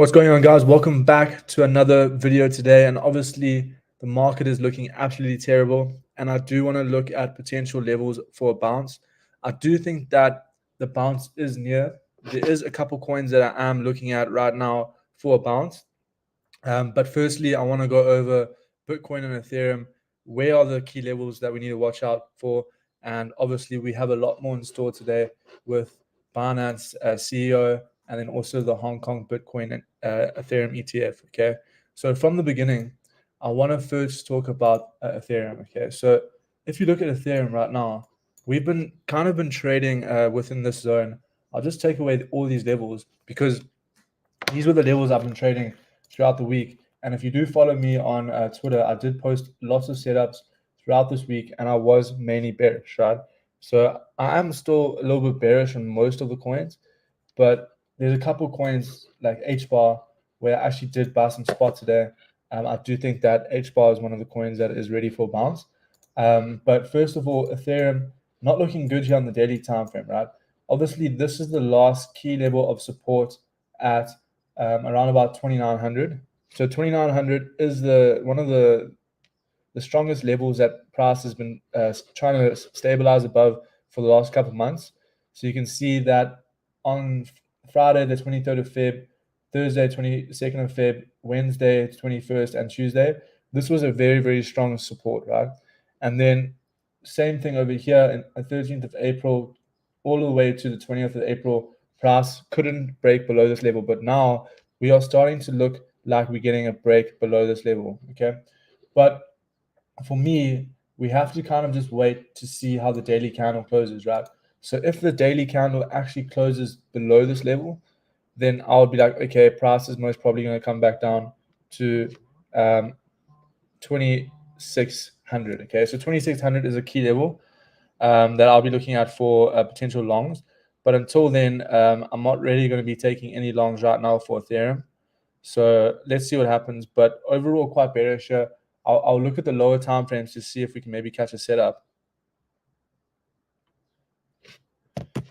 What's going on, guys? Welcome back to another video today. And obviously the market is looking absolutely terrible, and I do want to look at potential levels for a bounce. I do think that the bounce is near. There is a couple coins that I am looking at right now for a bounce, but firstly I want to go over Bitcoin and Ethereum. Where are the key levels that we need to watch out for? And obviously we have a lot more in store today with Binance CEO, and then also the Hong Kong Bitcoin and Ethereum ETF. Okay, so from the beginning, I want to first talk about Ethereum. Okay, so if you look at Ethereum right now, we've been trading within this zone. I'll just take away all these levels because these were the levels I've been trading throughout the week. And if you do follow me on Twitter, I did post lots of setups throughout this week, and I was mainly bearish, right? So I am still a little bit bearish on most of the coins, but there's a couple coins like 𝗕𝗫𝗀 where I actually did buy some spot today. I do think that 𝗕𝗫𝗀 is one of the coins that is ready for bounce. But first of all, Ethereum not looking good here on the daily time frame, right? Obviously, this is the last key level of support at around about 2,900. So 2,900 is one of the strongest levels that price has been trying to stabilize above for the last couple of months. So you can see that on Friday, the 23rd of Feb, Thursday, 22nd of Feb, Wednesday, 21st, and Tuesday, this was a very, very strong support, right? And then same thing over here on 13th of April, all the way to the 20th of April, price couldn't break below this level. But now we are starting to look like we're getting a break below this level, okay? But for me, we have to kind of just wait to see how the daily candle closes, right? So if the daily candle actually closes below this level, then I'll be like, okay, price is most probably going to come back down to 2,600. Okay, so 2,600 is a key level that I'll be looking at for potential longs. But until then, I'm not really going to be taking any longs right now for Ethereum. So let's see what happens. But overall, quite bearish here. I'll look at the lower time frames to see if we can maybe catch a setup.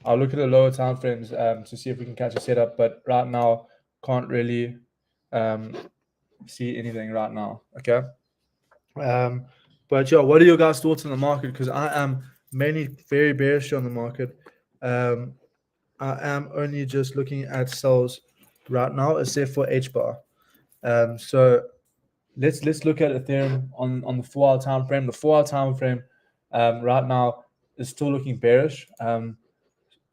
I'll look at the lower time frames to see if we can catch a setup, but right now can't really see anything right now. Okay. But yeah, what are your guys' thoughts on the market? Because I am mainly very bearish on the market. I am only just looking at sells right now, except for 𝗕𝗫𝗀. So let's look at Ethereum on the 4-hour time frame. The 4-hour time frame right now is still looking bearish.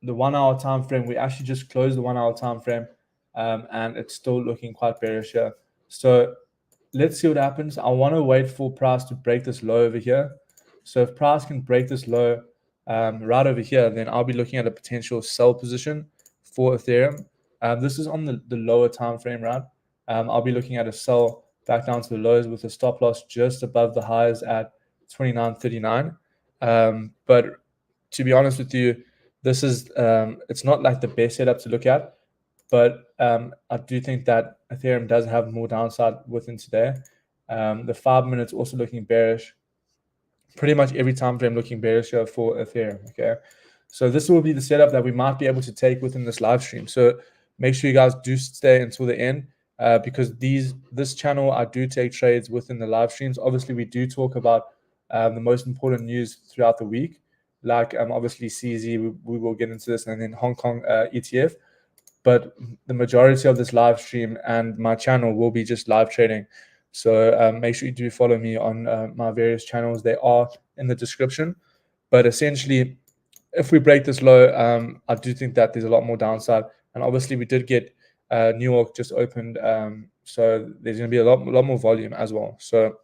The 1-hour time frame, we actually just closed the 1-hour time frame, and it's still looking quite bearish here. So let's see what happens. I want to wait for price to break this low over here. So if price can break this low right over here, then I'll be looking at a potential sell position for Ethereum. This is on the lower time frame, right? I'll be looking at a sell back down to the lows with a stop loss just above the highs at 29.39. But to be honest with you, this is it's not like the best setup to look at, but I do think that Ethereum does have more downside within today. The 5 minutes also looking bearish. Pretty much every time frame looking bearish here for Ethereum. Okay, so this will be the setup that we might be able to take within this live stream. So make sure you guys do stay until the end, because this channel, I do take trades within the live streams. Obviously, we do talk about the most important news throughout the week, like obviously CZ, we will get into this, and then Hong Kong ETF. But the majority of this live stream and my channel will be just live trading. So make sure you do follow me on my various channels. They are in the description. But essentially, if we break this low, I do think that there's a lot more downside. And obviously, we did get New York just opened, so there's going to be a lot more volume as well. So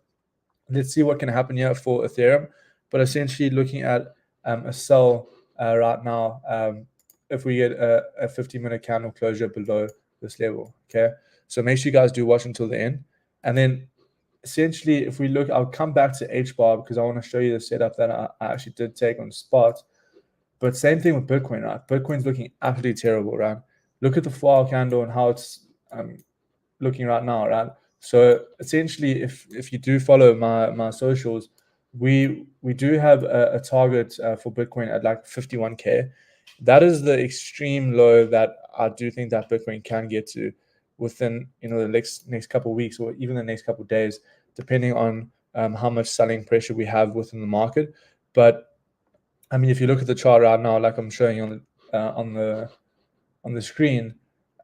let's see what can happen here for Ethereum. But essentially, looking at a sell right now, if we get a 50-minute candle closure below this level. Okay, so make sure you guys do watch until the end. And then essentially, if we look, I'll come back to 𝗕𝗫𝗀 because I want to show you the setup that I actually did take on spot. But same thing with Bitcoin, right? Bitcoin's looking absolutely terrible, right? Look at the 4-hour candle and how it's looking right now, right? So essentially, if you do follow my socials, we do have a target for Bitcoin at like 51K. That is the extreme low that I do think that Bitcoin can get to. within the next couple of weeks or even the next couple of days, depending on how much selling pressure we have within the market. But I mean, if you look at the chart right now, like I'm showing you on the screen,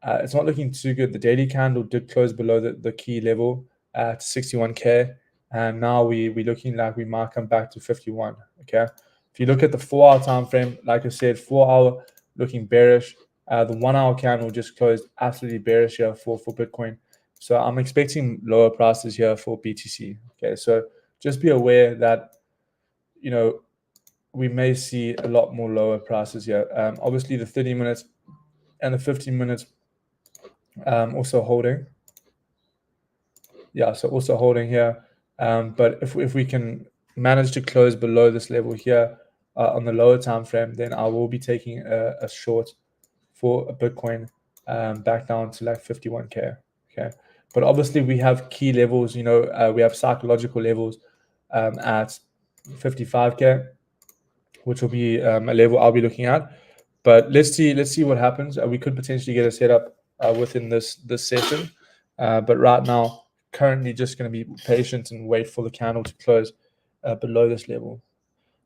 it's not looking too good. The daily candle did close below the key level at 61K, and now we're looking like we might come back to 51. Okay, if you look at the 4-hour time frame, like I said, 4-hour looking bearish. The 1-hour candle just closed absolutely bearish here for Bitcoin. So I'm expecting lower prices here for BTC. Okay, so just be aware that we may see a lot more lower prices here. Obviously, the 30 minutes and the 15 minutes also holding. Yeah, so also holding here. But if we can manage to close below this level here on the lower time frame, then I will be taking a short for a Bitcoin back down to like 51K. Okay, but obviously we have key levels. We have psychological levels at 55K, which will be a level I'll be looking at. But let's see what happens. We could potentially get a setup within this session, but right now, currently just going to be patient and wait for the candle to close below this level.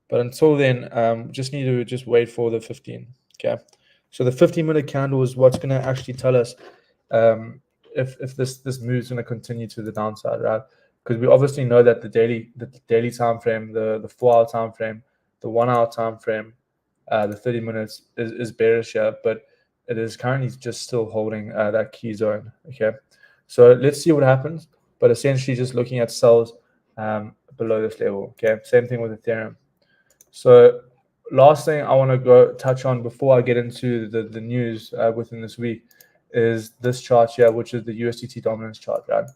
But until then, just need to just wait for the 15. Okay, so the 15-minute candle is what's going to actually tell us if this move is going to continue to the downside, right? Because we obviously know that the daily time frame, the 4-hour time frame, the 1-hour time frame, the 30 minutes is bearish here, but it is currently just still holding that key zone. Okay, so let's see what happens. But essentially, just looking at sells below this level. Okay, same thing with Ethereum. So last thing I want to go touch on before I get into the news within this week is this chart here, which is the USDT dominance chart, right?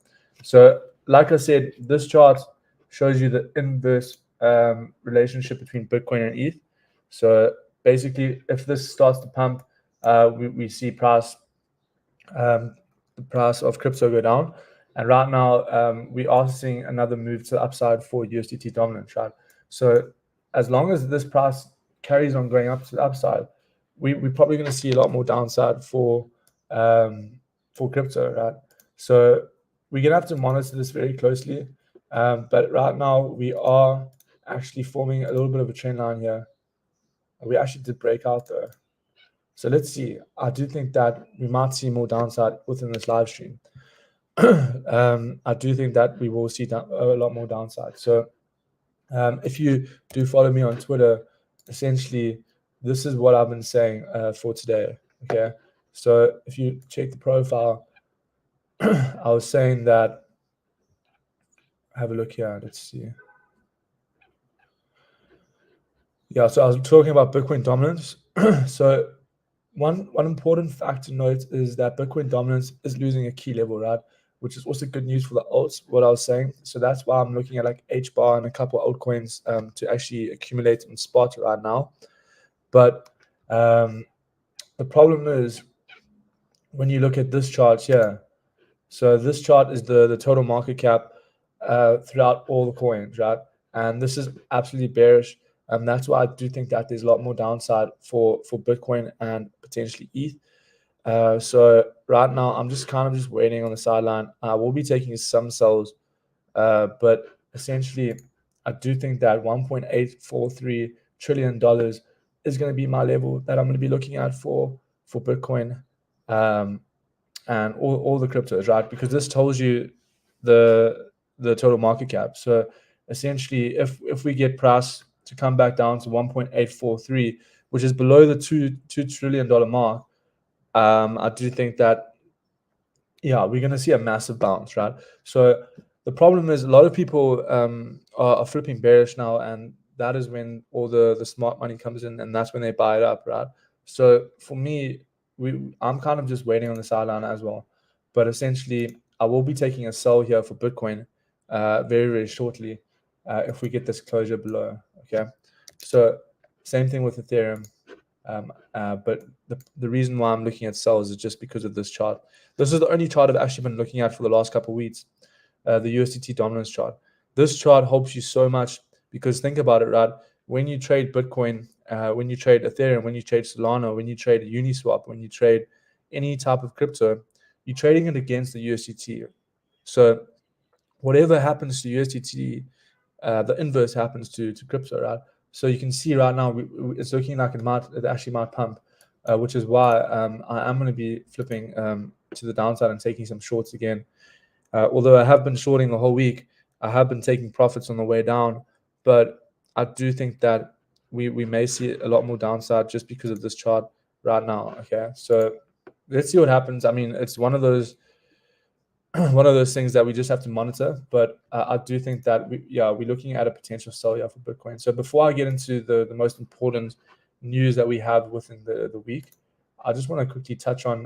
So like I said, this chart shows you the inverse relationship between Bitcoin and ETH. So basically, if this starts to pump, we see the price of crypto go down. And right now, we are seeing another move to the upside for USDT dominance, right? So as long as this price carries on going up to the upside, we're probably going to see a lot more downside for crypto, right? So we're going to have to monitor this very closely. But right now, we are actually forming a little bit of a trend line here. We actually did break out though. So let's see. I do think that we might see more downside within this live stream. I do think that we will see a lot more downside. So if you do follow me on Twitter, essentially, this is what I've been saying for today. Okay. So if you check the profile, I was saying that, have a look here. Let's see. Yeah, so I was talking about Bitcoin dominance. So one important fact to note is that Bitcoin dominance is losing a key level, right? Which is also good news for the alts, what I was saying. So that's why I'm looking at like 𝗕𝗫𝗀 and a couple of altcoins to actually accumulate in spot right now. But the problem is when you look at this chart here. So this chart is the total market cap throughout all the coins, right? And this is absolutely bearish. And that's why I do think that there's a lot more downside for Bitcoin and potentially ETH. So right now, I'm just waiting on the sideline. I will be taking some sells, but essentially, I do think that $1.843 trillion is going to be my level that I'm going to be looking at for Bitcoin and all the cryptos, right? Because this tells you the total market cap. So essentially, if we get price to come back down to 1.843, which is below the $2 trillion mark, I do think that, yeah, we're going to see a massive bounce, right? So the problem is a lot of people are flipping bearish now, and that is when all the smart money comes in, and that's when they buy it up, right? So for me, I'm kind of just waiting on the sideline as well. But essentially, I will be taking a sell here for Bitcoin very, very shortly if we get this closure below, okay? So same thing with Ethereum. But the reason why I'm looking at sells is just because of this chart. This is the only chart I've actually been looking at for the last couple of weeks, the USDT dominance chart. This chart helps you so much because think about it, right? When you trade Bitcoin, when you trade Ethereum, when you trade Solana, when you trade Uniswap, when you trade any type of crypto, you're trading it against the USDT. So whatever happens to USDT, the inverse happens to crypto, right? So you can see right now it's looking like it actually might pump, which is why I am going to be flipping to the downside and taking some shorts again. Although I have been shorting the whole week, I have been taking profits on the way down, but I do think that we may see a lot more downside just because of this chart right now. Okay, so let's see what happens. I mean, it's one of those things that we just have to monitor. But I do think that we're looking at a potential sell here for Bitcoin. So before I get into the most important news that we have within the week, I just want to quickly touch on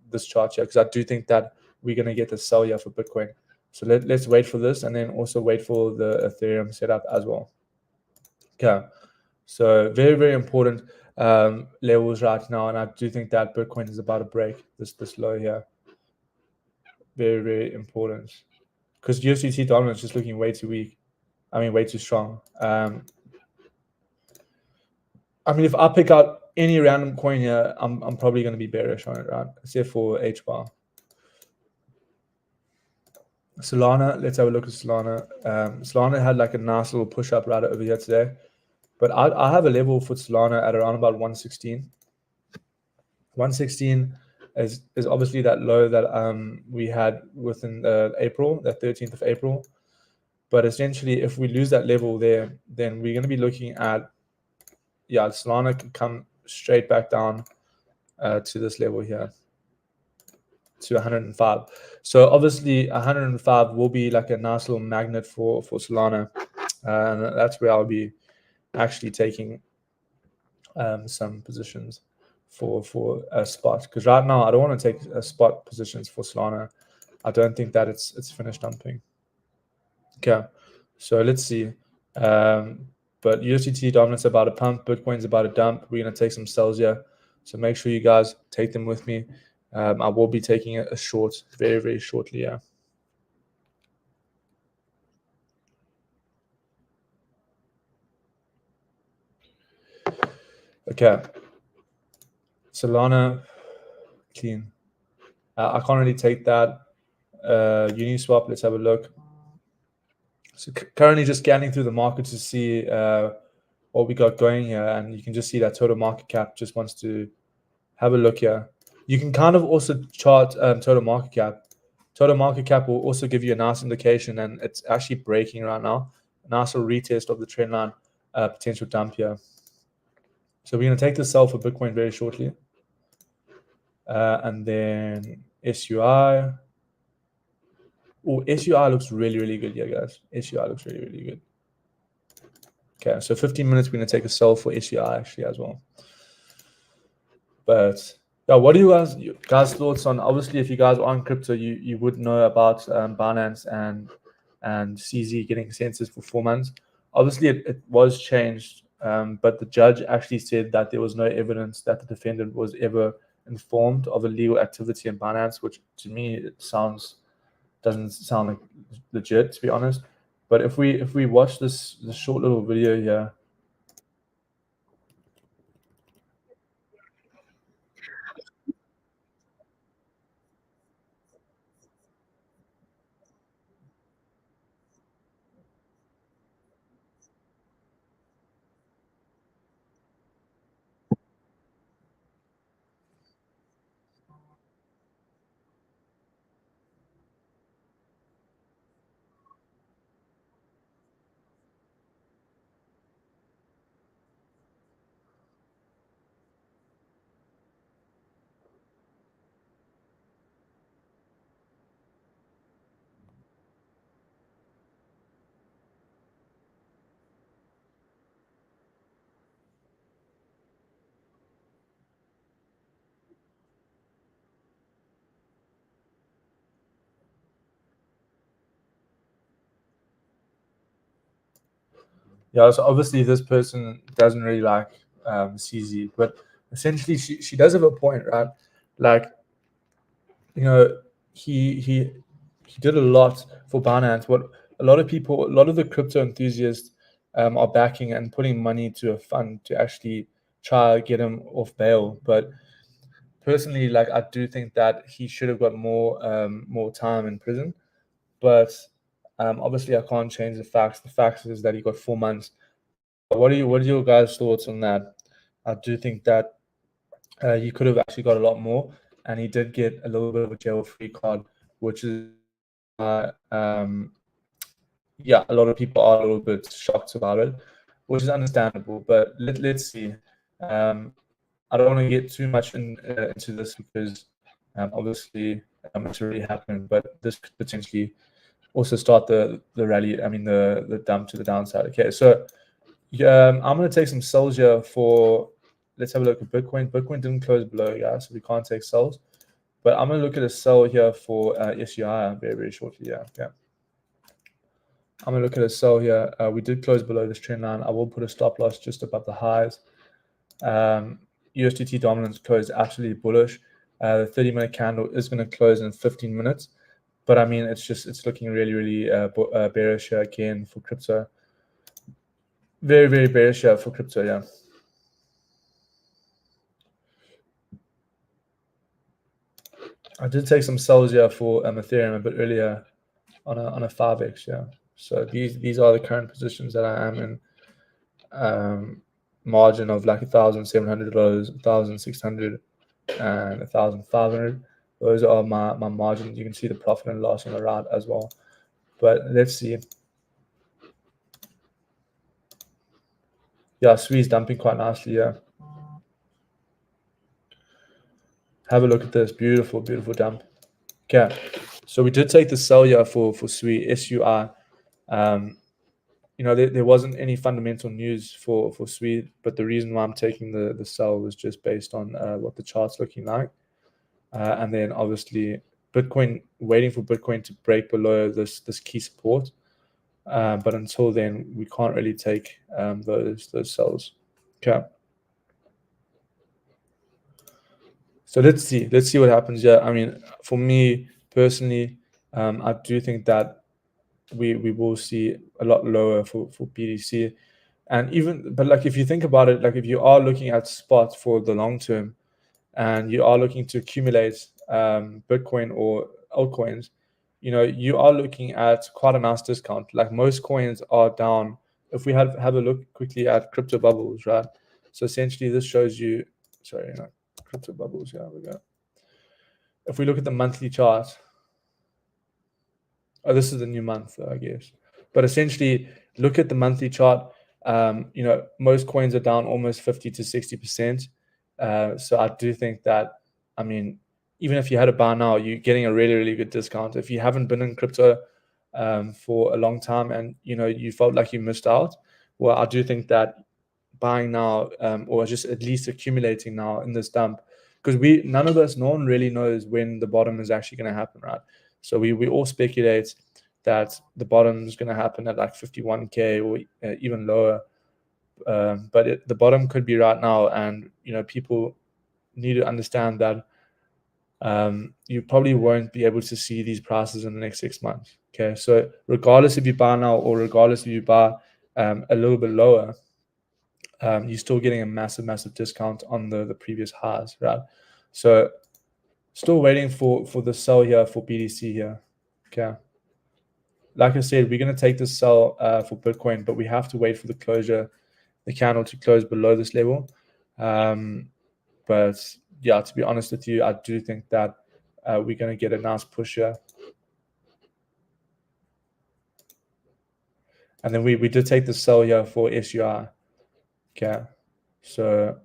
this chart here, because I do think that we're going to get the sell here for Bitcoin. So let's wait for this, and then also wait for the Ethereum setup as well. Okay, so very, very important levels right now, and I do think that Bitcoin is about to break this low here. Very, very important, because USDT dominance is just looking way too weak. I mean, way too strong. I mean, if I pick out any random coin here, I'm probably going to be bearish on it, right? Except for 𝗕𝗫𝗀𝗪. Solana, let's have a look at Solana. Solana had like a nice little push up right over here today, but I have a level for Solana at around about 116. 116 is obviously that low that we had within April, the 13th of April. But essentially, if we lose that level there, then we're going to be looking at, Solana can come straight back down to this level here, to 105. So obviously 105 will be like a nice little magnet for Solana, and that's where I'll be actually taking some positions for a spot, because right now I don't want to take spot positions for Solana. I don't think that it's finished dumping. Okay, so let's see. But USDT dominance about to pump, Bitcoin's about to dump. We're going to take some sells here, so make sure you guys take them with me. I will be taking a short very, very shortly. Yeah. Okay. Solana, clean. I can't really take that. Uniswap, let's have a look. So currently just scanning through the market to see what we got going here, and you can just see that total market cap just wants to have a look here. You can kind of also chart total market cap. Total market cap will also give you a nice indication, and it's actually breaking right now. A nice little retest of the trend line, potential dump here. So we're going to take the sell for Bitcoin very shortly. And then SUI. Oh, SUI looks really, really good here, guys. SUI looks really, really good. Okay, so 15 minutes, we're going to take a sell for SUI actually as well. But yeah, what are you guys' thoughts on? Obviously, if you guys are on crypto, you would know about Binance and CZ getting census for 4 months. Obviously, it was changed, but the judge actually said that there was no evidence that the defendant was ever informed of illegal activity in Binance, which to me doesn't sound like legit, to be honest. But if we watch this short little video here. Yeah, so obviously this person doesn't really like CZ, but essentially she does have a point, right? Like, you know, he did a lot for Binance. What a lot of the crypto enthusiasts are backing and putting money to a fund to actually try to get him off bail. But personally, like, I do think that he should have got more time in prison, but obviously I can't change the facts. The facts is that he got 4 months. What are your guys' thoughts on that? I do think that he could have actually got a lot more, and he did get a little bit of a jail-free card, which is yeah, a lot of people are a little bit shocked about it, which is understandable. But let's see. I don't want to get too much into this because obviously it's already happened, but this could potentially also start the rally. I mean the dump to the downside. Okay, so I'm going to take some sells here for. Let's have a look at Bitcoin. Bitcoin didn't close below, guys, so we can't take sells. But I'm going to look at a sell here for 𝗕𝗫𝗓 very shortly. Yeah, okay. I'm going to look at a sell here. We did close below this trend line. I will put a stop loss just above the highs. USDT dominance closed absolutely bullish. The 30-minute candle is going to close in 15 minutes. But I mean, it's looking really bearish here again for crypto. Very bearish here for crypto, yeah. I did take some sells here for Ethereum a bit earlier on a 5x, yeah. So these are the current positions that I am in. Margin of like $1,700, $1,600, and $1,500. Those are my margins. You can see the profit and loss on the right as well. But let's see. Yeah, 𝗬's dumping quite nicely, yeah. Have a look at this beautiful dump. Okay, so we did take the sell here for 𝗬, 𝗬. You know, there wasn't any fundamental news for 𝗬, but the reason why I'm taking the sell was just based on what the chart's looking like, and then obviously Bitcoin, waiting for Bitcoin to break below this key support. But until then, we can't really take those sells. Okay. So let's see what happens here. I mean, for me personally, I do think that we will see a lot lower for BTC, and but like if you think about it, like if you are looking at spot for the long term, and you are looking to accumulate Bitcoin or altcoins, you know, you are looking at quite a nice discount. Like most coins are down. If we have a look quickly at crypto bubbles, right? So essentially, this shows you. Sorry, no, crypto bubbles. Yeah, we go. If we look at the monthly chart, oh, this is the new month, I guess. But essentially, look at the monthly chart. You know, most coins are down almost 50 to 60%. So I do think that, I mean, even if you had a buy now, you're getting a really good discount. If you haven't been in crypto for a long time and, you know, you felt like you missed out, well, I do think that buying now or just at least accumulating now in this dump, because no one really knows when the bottom is actually going to happen, right? So we all speculate that the bottom is going to happen at like 51K or even lower. But the bottom could be right now, and you know, people need to understand that you probably won't be able to see these prices in the next 6 months. Okay, so regardless if you buy now or regardless if you buy a little bit lower, you're still getting a massive discount on the previous highs, right? So still waiting for the sell here for BTC here. Okay, like I said, we're going to take this sell for Bitcoin, but we have to wait for the candle to close below this level. But yeah, to be honest with you, I do think that we're going to get a nice push here. And then we did take the sell here for 𝗕𝗫𝗓. Okay, so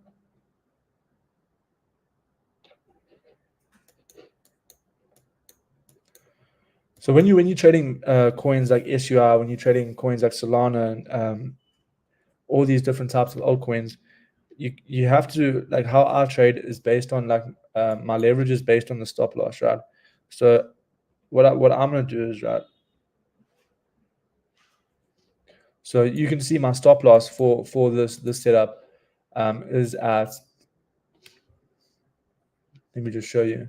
when you're trading coins like 𝗕𝗫𝗓, when you're trading coins like Solana and all these different types of altcoins, you have to, like, how I trade is based on like my leverage is based on the stop loss, right? So what I'm gonna do is, right, so you can see my stop loss for this setup is at, let me just show you.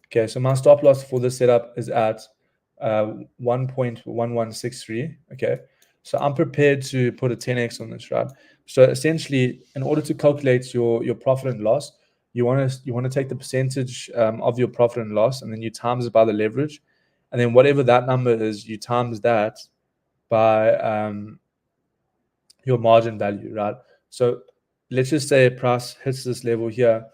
Okay, so my stop loss for this setup is at 1.1163. Okay, so I'm prepared to put a 10x on this, right? So essentially, in order to calculate your profit and loss, you want to take the percentage of your profit and loss, and then you times it by the leverage, and then whatever that number is, you times that by your margin value, right? So let's just say a price hits this level here,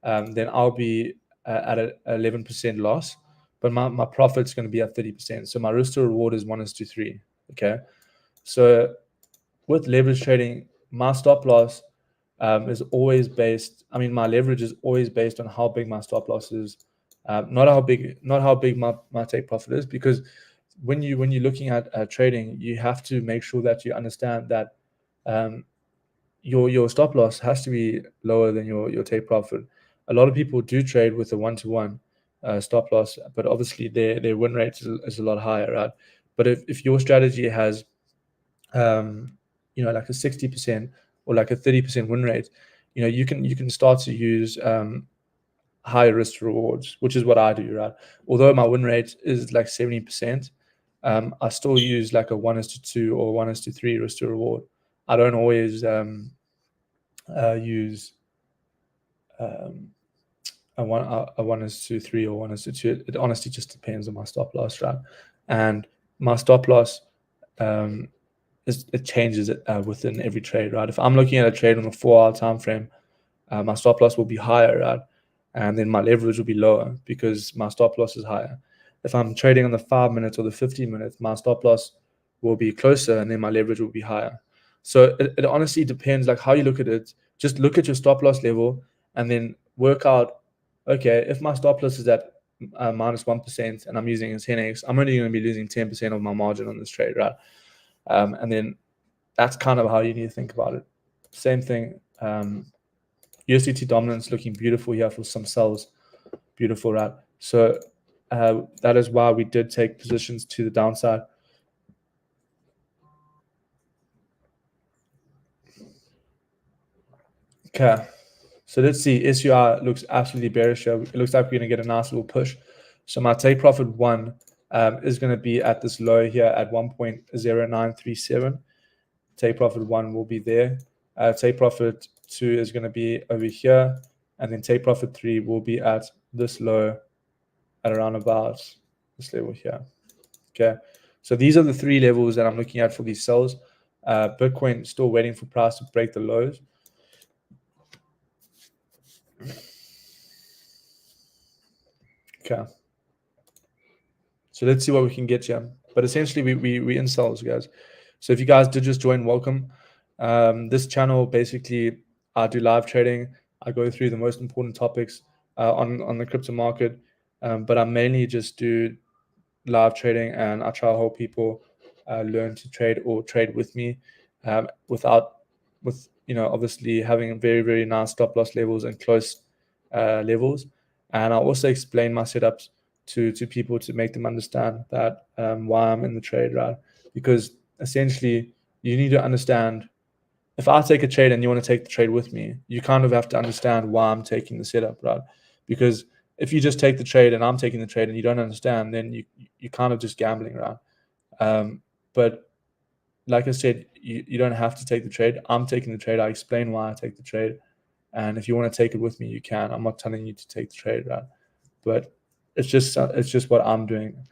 then I'll be at an 11% loss, but my profit's going to be at 30%. So my risk to reward is 1:3. Okay, so with leverage trading, my stop loss is always based. I mean, my leverage is always based on how big my stop loss is, not how big my take profit is. Because when you're looking at trading, you have to make sure that you understand that your stop loss has to be lower than your take profit. A lot of people do trade with a 1-to-1 stop loss, but obviously their win rate is a lot higher, right? But if your strategy has like a 60% or like a 30% win rate, you can start to use higher risk rewards, which is what I do, right? Although my win rate is like 70%, I still use like a 1:2 or 1:3 risk to reward. I don't always use a 1:3 or 1:2. It honestly just depends on my stop loss, right? And my stop loss it changes within every trade, right? If I'm looking at a trade on a 4-hour time frame, my stop loss will be higher, right? And then my leverage will be lower because my stop loss is higher. If I'm trading on the 5 minutes or the 15 minutes, my stop loss will be closer and then my leverage will be higher. So it honestly depends, like how you look at it. Just look at your stop loss level and then work out, okay, if my stop loss is at -1% and I'm using a 10x, I'm only going to be losing 10% of my margin on this trade, right? And then that's kind of how you need to think about it. Same thing. USDT dominance looking beautiful here for some sells. Beautiful, right? So that is why we did take positions to the downside. Okay, so let's see. SUR looks absolutely bearish here. It looks like we're going to get a nice little push. So my take profit 1 is going to be at this low here at 1.0937. Take profit 1 will be there. Take profit 2 is going to be over here, and then take profit 3 will be at this low at around about this level here. Okay, so these are the 3 levels that I'm looking at for these sells. Bitcoin still waiting for price to break the lows. Okay, so let's see what we can get here. But essentially, we in sells, guys. So if you guys did just join, welcome. This channel, basically, I do live trading. I go through the most important topics on the crypto market, but I mainly just do live trading, and I try to help people learn to trade or trade with me with obviously having very, very nice stop loss levels and close levels. And I also explain my setups to people to make them understand that why I'm in the trade, right? Because essentially you need to understand, if I take a trade and you want to take the trade with me, you kind of have to understand why I'm taking the setup, right? Because if you just take the trade and I'm taking the trade and you don't understand, then you're kind of just gambling, right? But like I said, you don't have to take the trade. I'm taking the trade. I explain why I take the trade. And if you want to take it with me, you can. I'm not telling you to take the trade, right? But it's just what I'm doing.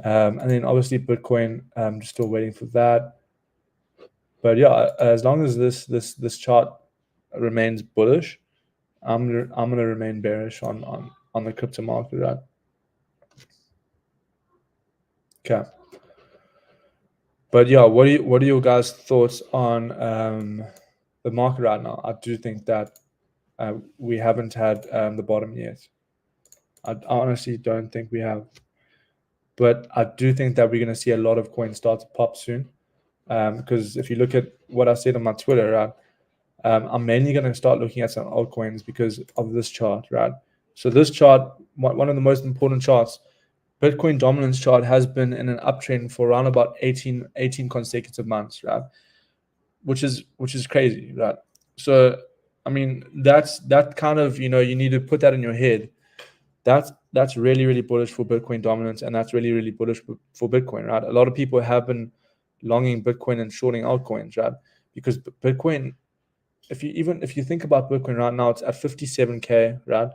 And then obviously Bitcoin, just still waiting for that. But yeah, as long as this chart remains bullish, I'm gonna remain bearish on the crypto market, right? Okay. But yeah, what are your guys' thoughts on the market right now? I do think that we haven't had the bottom yet. I honestly don't think we have. But I do think that we're going to see a lot of coins start to pop soon. Because if you look at what I said on my Twitter, right, I'm mainly going to start looking at some altcoins because of this chart, right? So this chart, one of the most important charts, Bitcoin dominance chart, has been in an uptrend for around about 18 consecutive months, right? Which is crazy, right? So I mean, that kind of, you need to put that in your head. That's really, really bullish for Bitcoin dominance, and that's really, really bullish for Bitcoin, right? A lot of people have been longing Bitcoin and shorting altcoins, right? Because Bitcoin if you think about Bitcoin right now, it's at 57K, right?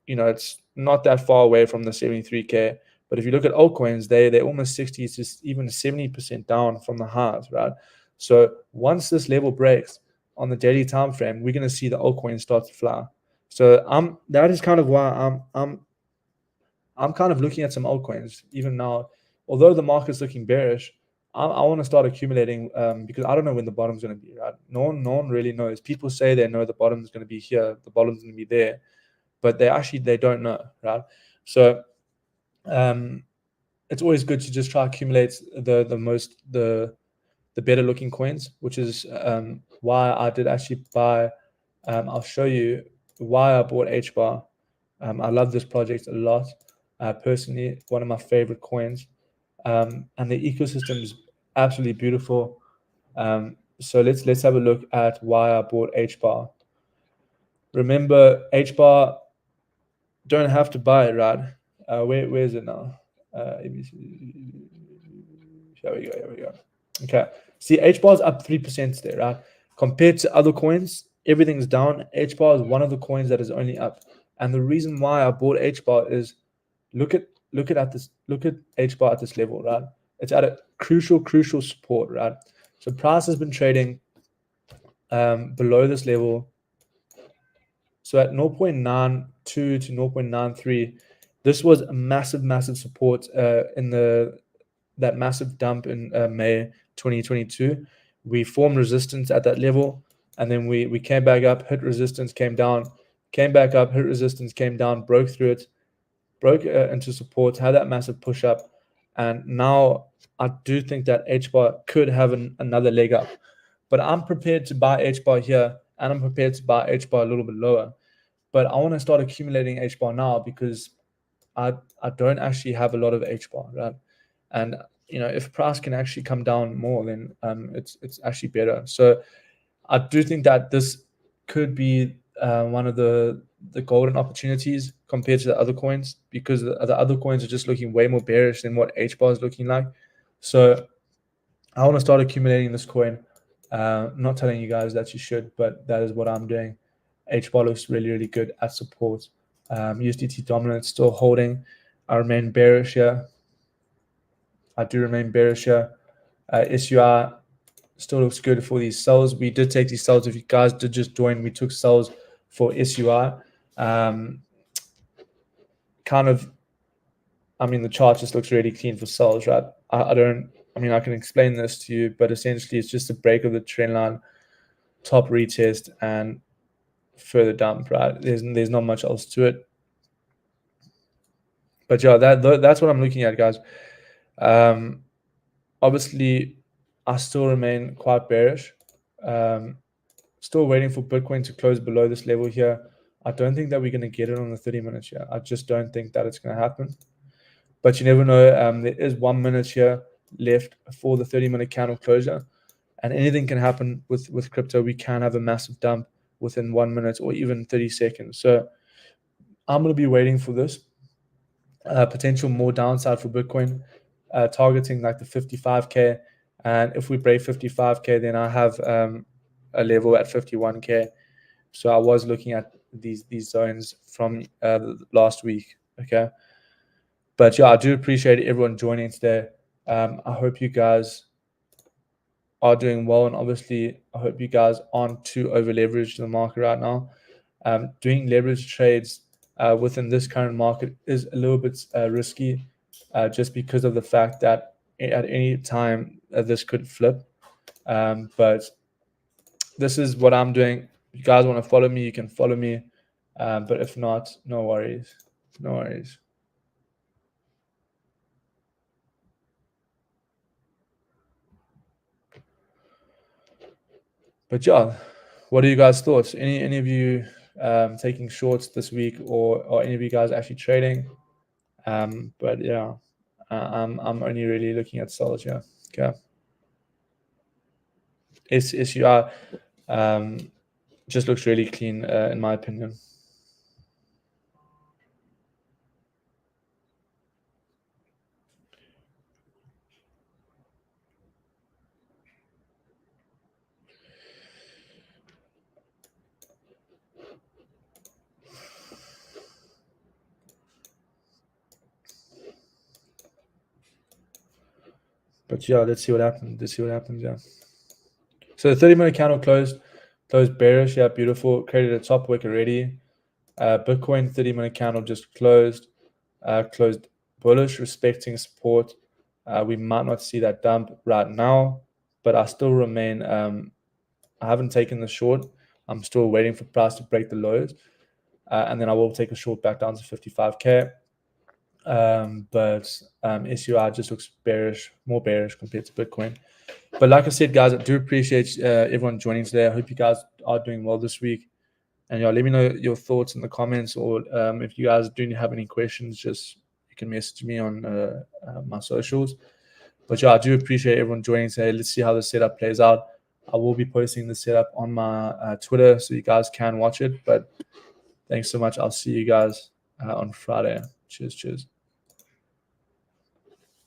It's not that far away from the 73K. But if you look at altcoins, they're almost 60 to even 70% down from the highs, right? So once this level breaks on the daily time frame, we're going to see the altcoins start to fly. So that is kind of why I'm kind of looking at some altcoins even now. Although the market's looking bearish, I want to start accumulating because I don't know when the bottom's going to be, right? No one really knows. People say they know the bottom's going to be here, the bottom's going to be there, but they don't know, right? So it's always good to just try to accumulate the better looking coins, which is why I did actually buy. I'll show you why I bought 𝗕𝗫𝗀. I love this project a lot. Personally, one of my favorite coins, and the ecosystem is absolutely beautiful. So let's have a look at why I bought 𝗕𝗫𝗀. Remember, 𝗕𝗫𝗀, don't have to buy it, right? Where is it now? Here we go. Okay. See, 𝗕𝗫𝗀 is up 3% today, right? Compared to other coins, everything's down. 𝗕𝗫𝗀 is one of the coins that is only up. And the reason why I bought 𝗕𝗫𝗀 is look at 𝗕𝗫𝗀 at this level, right? It's at a crucial support, right? So price has been trading below this level. So at 0.92 to 0.93, this was a massive support in that massive dump in May 2022. We formed resistance at that level, and then we came back up, hit resistance, came down, came back up, hit resistance, came down, broke through it, broke into support, had that massive push up, and now I do think that 𝗕𝗫𝗀 could have another leg up. But I'm prepared to buy 𝗕𝗫𝗀 here, and I'm prepared to buy 𝗕𝗫𝗀 a little bit lower. But I want to start accumulating 𝗕𝗫𝗀 now because I don't actually have a lot of 𝗕𝗫𝗀, right? And if price can actually come down more, then it's actually better. So I do think that this could be one of the golden opportunities compared to the other coins, because the other coins are just looking way more bearish than what 𝗕𝗫𝗀 is looking like. So I want to start accumulating this coin. Not telling you guys that you should, but that is what I'm doing. 𝗕𝗫𝗀 looks really good at support. USDT dominant still holding. I remain bearish here. I do remain bearish here. SUI still looks good for these sells. We did take these sells. If you guys did just join, we took sells for SUI. The chart just looks really clean for sells, right? I can explain this to you, but essentially it's just a break of the trend line, top retest, and further dump, right? There's not much else to it. But yeah, that's what I'm looking at, guys. Obviously, I still remain quite bearish. Still waiting for Bitcoin to close below this level here. I don't think that we're going to get it on the 30 minutes here. I just don't think that it's going to happen. But you never know. There is 1 minute here left for the 30-minute candle closure. And anything can happen with crypto. We can have a massive dump within 1 minute or even 30 seconds. So I'm going to be waiting for this. Potential more downside for Bitcoin, targeting like the 55K. And if we break 55K, then I have a level at 51K. So I was looking at these zones from last week. Okay. But yeah, I do appreciate everyone joining today. I hope you guys are doing well. And obviously, I hope you guys aren't too over leveraged in the market right now. Doing leverage trades within this current market is a little bit risky, just because of the fact that at any time this could flip. But this is what I'm doing. If you guys want to follow me, you can follow me. But if not, no worries. No worries. But yeah, what are you guys' thoughts? Any of you taking shorts this week, or any of you guys actually trading? But yeah, I'm only really looking at sells. Yeah. Okay. SUI just looks really clean in my opinion. But yeah, let's see what happens. Yeah. So the 30-minute candle closed bearish. Yeah, beautiful. Created a top wick already. Bitcoin 30-minute candle just closed bullish, respecting support. We might not see that dump right now, but I still remain. I haven't taken the short. I'm still waiting for price to break the lows, and then I will take a short back down to 55K. But SUI just looks bearish, more bearish compared to Bitcoin. But like I said, guys, I do appreciate everyone joining today. I hope you guys are doing well this week. And yeah, let me know your thoughts in the comments, or if you guys do have any questions, just you can message me on my socials. But yeah, I do appreciate everyone joining today. Let's see how the setup plays out. I will be posting the setup on my Twitter so you guys can watch it. But thanks so much. I'll see you guys on Friday. Cheers.